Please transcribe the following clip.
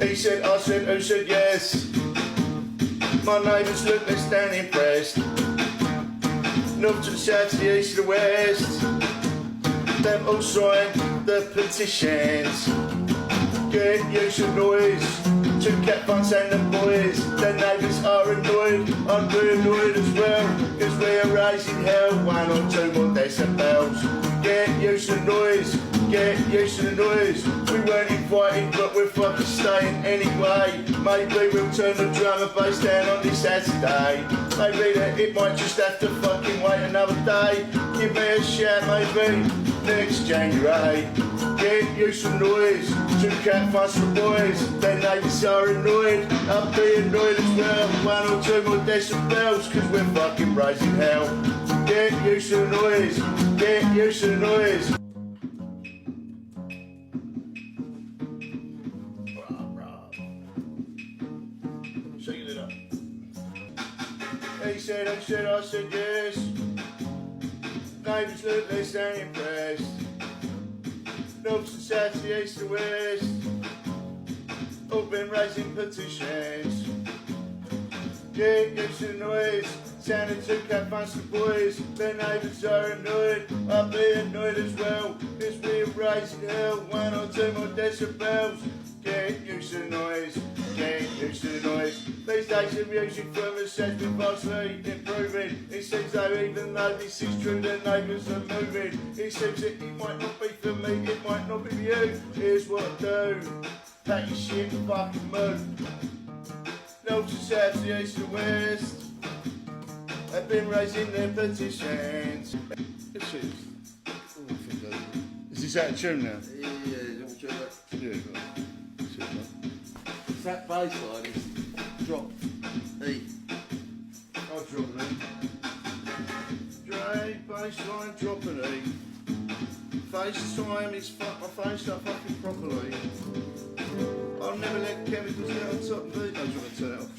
He said, I said, who said yes? My neighbours looked less than impressed. North to the south, to the east to the west. Them all signed the petitions. Get used to noise. Two cat funds and the boys. The neighbours are annoyed. I'm really annoyed as well. Cause we're raising hell 1 or 2 more decibels. Get used to the noise. Get used to the noise. We weren't invited, but we're fucking staying anyway. Maybe we'll turn the drum and bass down on this Saturday. Maybe that it might just have to fucking wait another day. Give me a shout, maybe next January. Get used to the noise. Two cat fuss for boys. Their neighbours are annoyed. I'll be annoyed as well. 1 or 2 more decibels, cause we're fucking raising hell. Get used to the noise. Get used to the noise. Sing it up. He said, I said yes. Neighbours look less than impressed. North to south, to the east to west. All been raising petitions. Get used to the noise. Sounding two cat funds to boys. Their neighbours are annoyed. I'll be annoyed as well. Cause we're raising hell 1 or 2 more decibels. Get used to the noise. Get used to the noise. These days the music from us has been vastly improving. It seems though even though this is true, the neighbours are moving. It seems that it might not be for me, it might not be for you. Here's what I do. Pack your shit and fucking move. North to south, to the east to west. They've been raising their petitions. This is... Is this out of tune now? Yeah, That bass line is drop E. I'll drop an E. Dre, bass line, drop an E. FaceTime is fuck my face up fucking properly. I'll never let chemicals get on top of me. I was trying to turn it off.